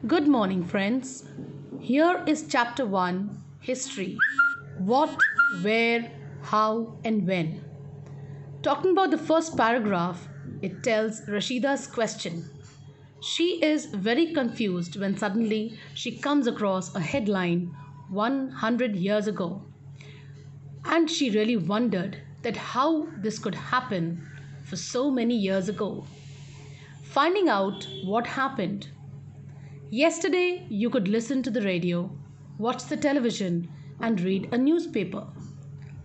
Good morning, friends. Here is Chapter 1 History. What, where, how, and when. Talking about the first paragraph, it tells Rashida's question. She is very confused when suddenly she comes across a headline 100 years ago. And she really wondered that how this could happen for so many years ago. Finding out what happened. Yesterday, you could listen to the radio, watch the television, and read a newspaper.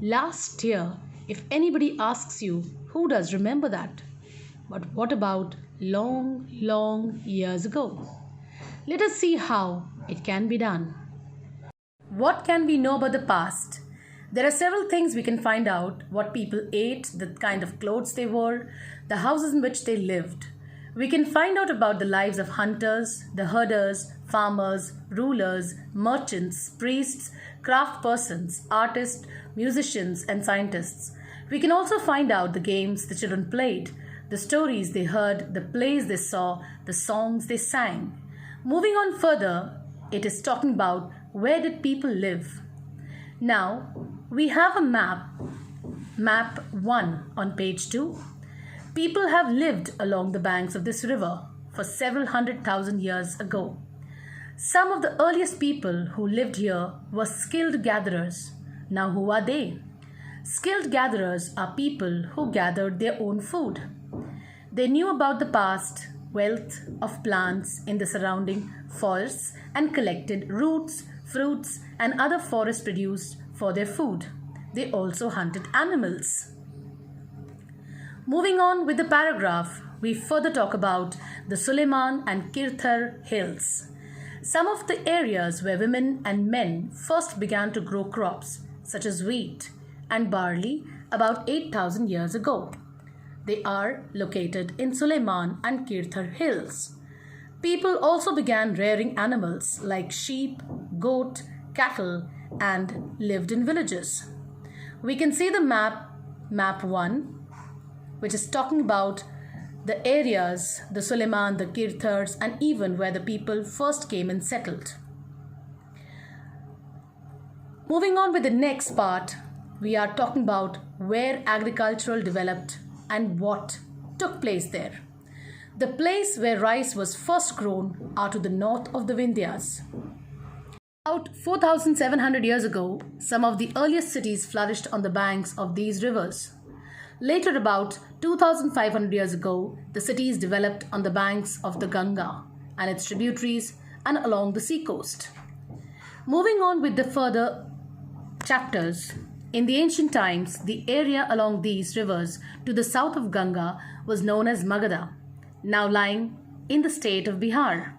Last year, if anybody asks you, who does remember that? But what about long, long years ago? Let us see how it can be done. What can we know about the past? There are several things we can find out: what people ate, the kind of clothes they wore, the houses in which they lived. We can find out about the lives of hunters, the herders, farmers, rulers, merchants, priests, craft persons, artists, musicians, and scientists. We can also find out the games the children played, the stories they heard, the plays they saw, the songs they sang. Moving on further, it is talking about where did people live. Now, we have a map 1 on page 2. People have lived along the banks of this river for several 100,000 years ago. Some of the earliest people who lived here were skilled gatherers. Now, who are they? Skilled gatherers are people who gathered their own food. They knew about the past wealth of plants in the surrounding forests and collected roots, fruits, and other forest produce for their food. They also hunted animals. Moving on with the paragraph, we further talk about the Suleiman and Kirthar hills. Some of the areas where women and men first began to grow crops such as wheat and barley about 8,000 years ago. They are located in Suleiman and Kirthar hills. People also began rearing animals like sheep, goat, cattle, and lived in villages. We can see the map 1, which is talking about the areas, the Suleiman, the Kirthars, and even where the people first came and settled. Moving on with the next part, we are talking about where agricultural developed and what took place there. The place where rice was first grown are to the north of the Vindhyas. About 4,700 years ago, some of the earliest cities flourished on the banks of these rivers. Later, about 2,500 years ago, the cities developed on the banks of the Ganga and its tributaries and along the seacoast. Moving on with the further chapters, in the ancient times, the area along these rivers to the south of Ganga was known as Magadha, now lying in the state of Bihar.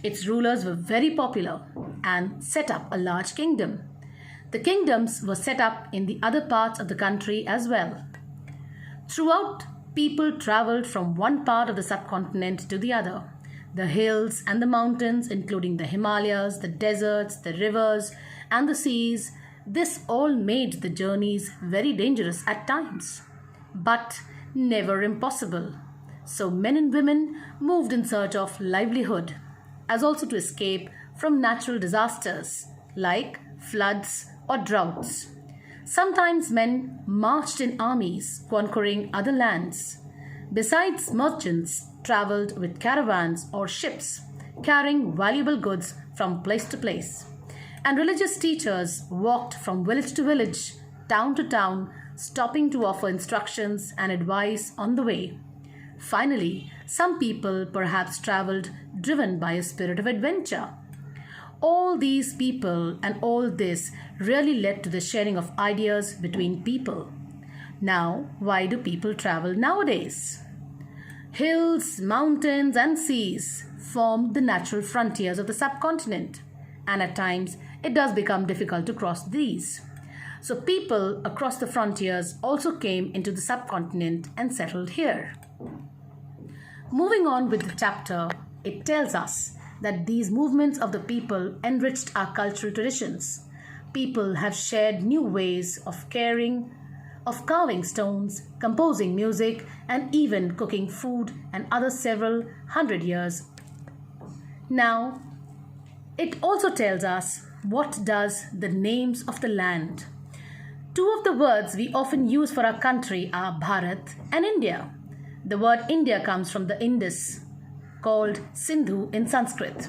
Its rulers were very popular and set up a large kingdom. The kingdoms were set up in the other parts of the country as well. Throughout, people traveled from one part of the subcontinent to the other. The hills and the mountains, including the Himalayas, the deserts, the rivers, and the seas, this all made the journeys very dangerous at times, but never impossible. So men and women moved in search of livelihood, as also to escape from natural disasters like floods or droughts. Sometimes men marched in armies conquering other lands. Besides, merchants traveled with caravans or ships carrying valuable goods from place to place. And religious teachers walked from village to village, town to town, stopping to offer instructions and advice on the way. Finally, some people perhaps traveled driven by a spirit of adventure. All these people and all this really led to the sharing of ideas between people. Now, why do people travel nowadays? Hills, mountains, and seas form the natural frontiers of the subcontinent, and at times it does become difficult to cross these. So, people across the frontiers also came into the subcontinent and settled here. Moving on with the chapter, it tells us that these movements of the people enriched our cultural traditions. People have shared new ways of carving stones, composing music, and even cooking food and other several hundred years. Now, It also tells us what does the names of the land. Two of the words we often use for our country are Bharat and India. The word India comes from the Indus, called Sindhu in Sanskrit.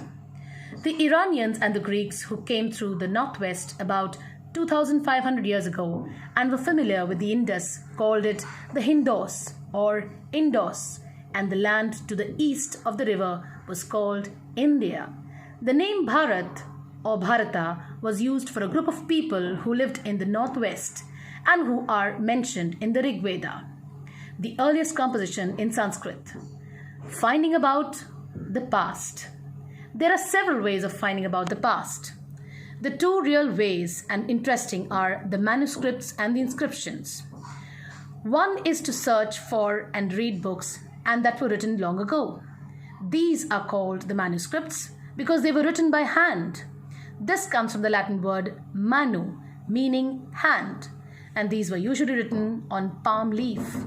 The Iranians and the Greeks who came through the northwest about 2500 years ago and were familiar with the Indus called it the Hindos or Indos, and the land to the east of the river was called India. The name Bharat or Bharata was used for a group of people who lived in the northwest and who are mentioned in the Rig Veda, the earliest composition in Sanskrit. Finding about the past. There are several ways of finding about the past. The two real ways and interesting are the manuscripts and the inscriptions. One is to search for and read books and that were written long ago. These are called the manuscripts because they were written by hand. This comes from the Latin word manu, meaning hand, and these were usually written on palm leaf,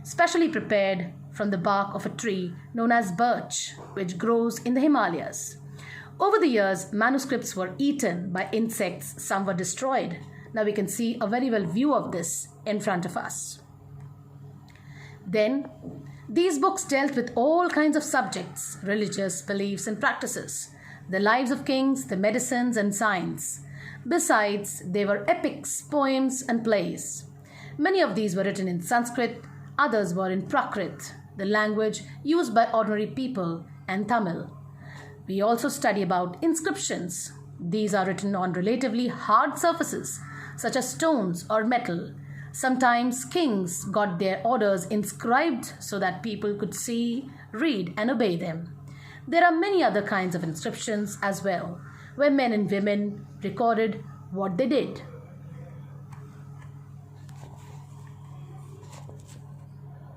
specially prepared from the bark of a tree known as birch, which grows in the Himalayas. Over the years, manuscripts were eaten by insects, some were destroyed. Now we can see a very well view of this in front of us. Then, these books dealt with all kinds of subjects, religious beliefs and practices, the lives of kings, the medicines and science. Besides, they were epics, poems and plays. Many of these were written in Sanskrit, others were in Prakrit, the language used by ordinary people, and Tamil. We also study about inscriptions. These are written on relatively hard surfaces, such as stones or metal. Sometimes kings got their orders inscribed so that people could see, read, and obey them. There are many other kinds of inscriptions as well, where men and women recorded what they did.